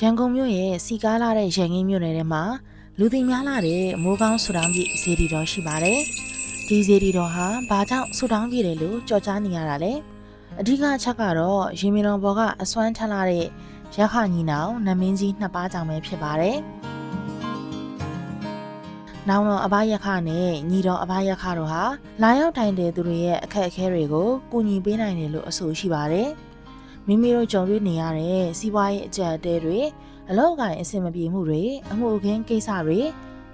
ရန်ကုန်မြို့ရဲ့စီကားလာတဲ့ရန်ကင်းမြို့နယ်ထဲမှာလူသိများလာတဲ့မိုးကောင်းဆူတောင်းပြည့်ဇေဒီတော်ရှိပါတယ်။ဒီဇေဒီတော်ဟာဘာကြောင့်ဆူတောင်းပြည့်တယ်လို့ကြော်ကြားနေရတာလဲ။အဓိကအချက်ကတော့ရေမီတော်ဘော်ကအစွမ်းထက်လာတဲ့ရခညီနောင်နမင်းကြီးနှစ်ပါးကြောင့်ပဲဖြစ်ပါတယ်။နောင်တော်အဘယခနဲ့ညီတော်အဘယခတို့ဟာလာရောက်တိုင်တဲ့သူတွေရဲ့အခက်အခဲတွေကိုကူညီပေးနိုင်တယ်လို့အဆိုရှိပါတယ်။မိမိတို့ကြုံတွေ့နေရတဲ့စီးပွားရေးအကျပ်အတည်းတွေအလောက်အကိုင်အဆင်မပြေမှုတွေအမှုအခင်းကိစ္စတွေ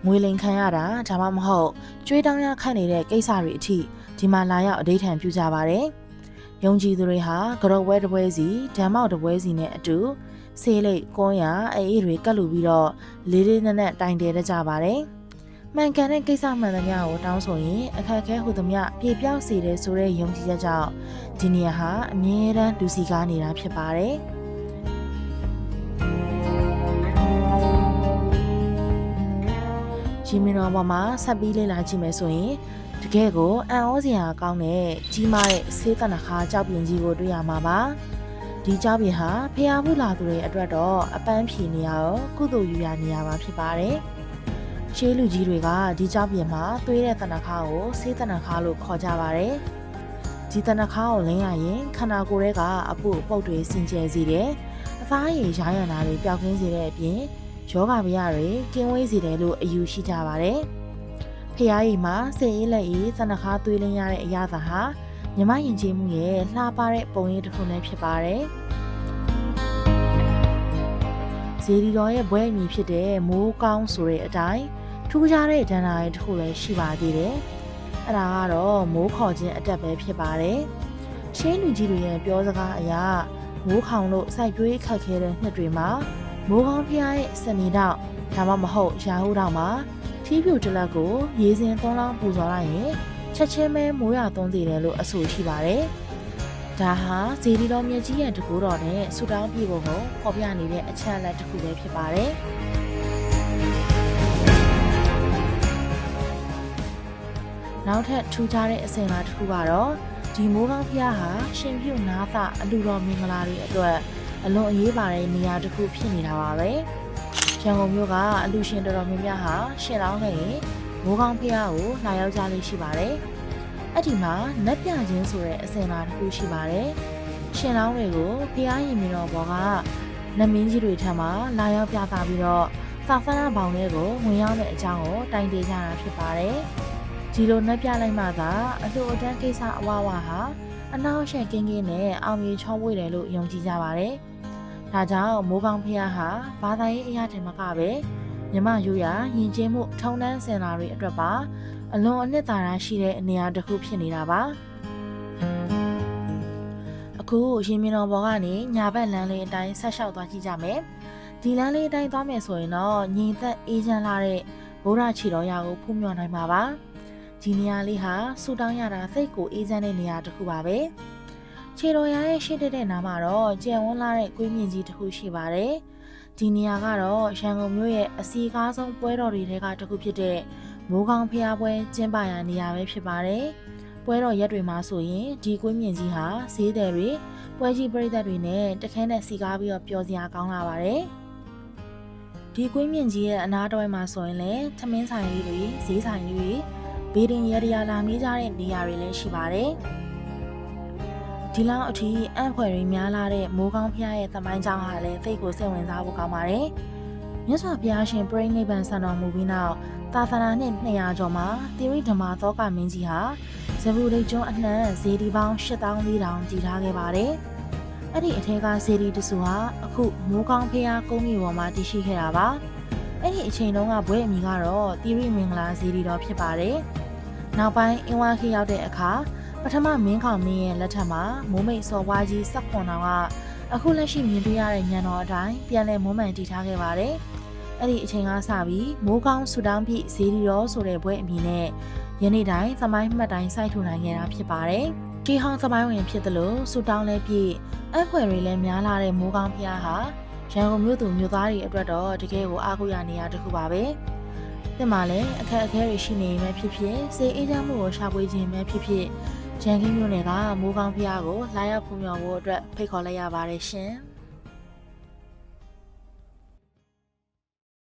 ငွေလိမ်ခံရတာဒါမှမဟုတ်ကျွေးတောင်းရခန့်နေတဲ့ကိစ္စတွေအထိဒီမှာလာရောက်အဓိဋ္ဌာန်ပြုကြပါတယ်။ယုံကြည်သူတွေဟာကြော်ဝဲတပွဲစီဓမ္မောက်တပွဲစီနဲ့အတူဆေးလိပ်ကွန်းရအေးတွေကတ်လူပြီးတော့လေးလေးနက်နက်တိုင်တယ်ကြပါတယ်။မှန်ကန်တဲ့ကိစ္စမှန်သမျှကိုတောင်းဆိုရင်အခက်အခဲဟူသမျှပြေပြောက်စေတယ်ဆိုတဲ့ယုံကြည်ချက်ကြောင့်ဒီနေရာဟာအမြဲတမ်းလူစီကားနေတာဖြစ်ပါတယ်။ရေမီတော်ပေါ်မှာဆက်ပြီးလေ့လာကြည့်မယ်ဆိုရင်တကယ်ကိုအံ့ဩစရာကောင်းတဲ့ကြီးမားတဲ့ဆေးသနခါကြောက်ပြင်ကြီးကိုတွေ့ရမှာပါ။ဒီကြောက်ပြင်ဟာဖျားမှုလာသူတွေအတွက်တော့အပန်းဖြေနေရတော့ကုသိုလ်ယူရနေရမှာဖြစ်ပါတယ်။ရှေးလူကြီးတွေကဒီကြောက်ပြင်မှာသွေးတဲ့သနခါကိုဆေးသနခါလို့ခေါ်ကြပါတယ်။ဒီသနခါကိုလင်းရရင်ခန္ဓာကိုယ်ထဲကအပုတ်တွေစင်ကြယ်စေတယ်။အသားရည်ရောင်းရတာတွေပျောက်ကင်းစေတဲ့အပြင်ယောဂဗျာတွေကင်းဝေးစေတယ်လို့အယူရှိကြပါတယ်။ဖျားရည်မှာစိတ်အေးလက်အေးသနခါသွေးလင်းရတဲ့အရာသာဟာမြမယဉ်ကျေးမှုရဲ့လှပတဲ့ပုံရိပ်တစ်ခုလည်းဖြစ်ပါတယ်။ဇေဒီတော်ရဲ့ဘွဲအမည်ဖြစ်တဲ့မိုးကောင်းဆိုတဲ့အတိုင်းထူးခြားတဲ့ဒဏ္ဍာရီတစ်ခုလည်းရှိပါသေးတယ်။အဲ့ဒါကတော့မိုးခေါ်ခြင်းအတက်ပဲဖြစ်ပါတယ်။ရှင်းလူကြီးတွေရဲ့ပြောစကားအရမိုးခေါင်လို့စိုက်ပျိုးရေးခက်ခဲတဲ့နှစ်တွေမှာမိုးကောင်းဖျားရဲ့စနေတော့ဒါမှမဟုတ်ရာဟုတော့မှာထီးပြူတလက်ကိုရေစင်သုံးလောင်းပူဇော်လိုက်ရင်ချက်ချင်းပဲမိုးရသွန်းစေတယ်လို့အဆိုရှိပါတယ်။ဒါဟာဇေဒီတော်မြတ်ကြီးရဲ့တကူတော်နဲ့ဆူတောင်းပြေပုံကိုဖော်ပြနေတဲ့အချက်အလက်တစ်ခုပဲဖြစ်ပါတယ်။နောက်ထပ်ထူးခြားတဲ့အစဉ်အလာတစ်ခုကတော့ဒီမိုးကောင်းဖျားဟာရှင်ပြုနာသအလူတော်မင်္ဂလာတွေအတွက်အလွန်အရေးပါတဲ့နေရာတစ်ခုဖြစ်နေတာပါပဲ။ရန်ကုန်မြို့ကအလူရှင်တော်များများဟာရှင်လောင်းခဲ့ရင်မိုးကောင်းဖျားကိုလာရောက်ကြလေးရှိပါတယ်။အဲ့ဒီမှာနက်ပြချင်းဆိုတဲ့အစဉ်အလာတစ်ခုရှိပါတယ်။ရှင်လောင်းတွေကိုဖျားရင်မီတော်ဘော်ကနမင်းကြီးတွေထံမှာလာရောက်ပြသပြီးတော့သာသနာပေါင်းတွေကိုဝင်ရောက်တဲ့အကြောင်းကိုတိုင်တင်ကြတာဖြစ်ပါတယ်။ဒီလိုနှက်ပြလိုက်မှသာအလှူအတန်းကိစ္စအဝဝဟာအနောက်ရှက်ကင်းကင်းနဲ့အောင်မြင်ချောမွေ့တယ်လို့ယုံကြည်ကြပါတယ်။ဒါကြောင့်မိုးကောင်းဖျားဟာဘာသာရေးအရာတွေမကပဲမြမရိုးရာယဉ်ကျေးမှုထုံတန်းစင်လာတွေအတွက်ပါအလွန်အနှစ်သာရရှိတဲ့နေရာတစ်ခုဖြစ်နေတာပါ။အခုရေမီတော်ဘော်ကနေညာဘက်လမ်းလေးအတိုင်းဆက်လျှောက်သွားကြည့်ကြမယ်။ဒီလမ်းလေးအတိုင်းသွားမယ်ဆိုရင်တော့ငြိမ်သက်အေးချမ်းလာတဲ့ဗုဒ္ဓခြေတော်ရာကိုဖူးမြော်နိုင်မှာပါ။ဒီနေရာလေးဟာဆူတောင်းရတာစိတ်ကိုအေးချမ်းတဲ့နေရာတစ်ခုပါပဲ။ခြေတော်ရရဲ့ရှေ့တဲ့နားမှာတော့ကျယ်ဝန်းလာတဲ့ကွေးမြင့်ကြီးတစ်ခုရှိပါတယ်။ဒီနေရာကတော့ရန်ကုန်မြို့ရဲ့အစီအကားဆုံးပွဲတော်တွေထဲကတစ်ခုဖြစ်တဲ့မိုးကောင်းဖျားပွဲကျင်းပရာနေရာပဲဖြစ်ပါတယ်။ပွဲတော်ရက်တွေမှာဆိုရင်ဒီကွေးမြင့်ကြီးဟာဈေးသည်တွေပွဲကြီးပရိသတ်တွေနဲ့တခဲနဲ့စီကားပြီးတော့ပျော်စရာကောင်းလာပါတယ်။ဒီကွေးမြင့်ကြီးရဲ့အနားတော်မှာဆိုရင်လည်းသမင်းဆိုင်လေးတွေဈေးဆိုင်လေးတွေဘေးရင်ရရလာမေးကြတဲ့နေရာတွေလည်းရှိပါတယ်။ဒီလောက်အထိအံ့ဖွယ်တွေများလာတဲ့မိုးကောင်းဖျားရဲ့သမိုင်းကြောင်းဟာလည်းသိကိုစိတ်ဝင်စားဖို့ကောင်းပါတယ်။မြတ်စွာဘုရားရှင်ပြိဋိနိဗ္ဗာန်ဆံတော်မူပြီးနောက်သာသနာနှစ်200ကျော်မှာတိရိဓမ္မသောကမင်းကြီးဟာဇဗုဒိတ်ကျွန်းအနှံ့ဇေဒီပေါင်း8400တည်ထားခဲ့ပါတယ်။အဲ့ဒီအထက်ကဇေဒီတစုဟာအခုမိုးကောင်းဖျားကုန်းကြီးပေါ်မှာတည်ရှိခဲ့တာပါ။အဲ့ဒီအချိန်တုန်းကဘွဲအမည်ကတော့တိရိမင်္ဂလာဇေဒီတော်ဖြစ်ပါတယ်။နောက်ပိုင်းအင်းဝါခေရောက်တဲ့အခါပထမမင်းခေါင်မင်းရဲ့လက်ထက်မှာမိုးမိတ်စော်ပွားကြီးဆက်ခွန်တော်ကအခုလက်ရှိမြင်တွေ့ရတဲ့ညံတော်အတိုင်းပြန်လည်မွမ်းမံတည်ထားခဲ့ပါတယ်။အဲ့ဒီအချိန်ကစပြီးမိုးကောင်းဆူတောင်းပြည့်ဇေဒီတော်ဆိုတဲ့ဘွဲအမည်နဲ့ယနေ့တိုင်းသမိုင်းမှတ်တိုင်းစိုက်ထူနိုင်ခဲ့တာဖြစ်ပါတယ်။ဒီဟောင်းသမိုင်းဝင်ဖြစ်သလိုဆူတောင်းလဲပြည့်အဖွယ်တွေလည်းများလာတဲ့မိုးကောင်းဖျားဟာရန်ကုန်မြို့သူမြို့သားတွေအတွက်တော့တကယ်ကိုအားကိုးရနေရတစ်ခုပါပဲ။ဒီမှာလည်းအခက်အခဲတွေရှိနေမှဖြစ်ဖြစ်စေအေးချမ်းမှုကိုရှာဖွေခြင်းပဲဖြစ်ဖြစ်ရန်ကင်းမြို့နယ်ကမိုးကောင်းဖျားကိုလာရောက်ဖူးမြော်ဖို့အတွက်ဖိတ်ခေါ်လိုက်ရပါတယ်ရှင်။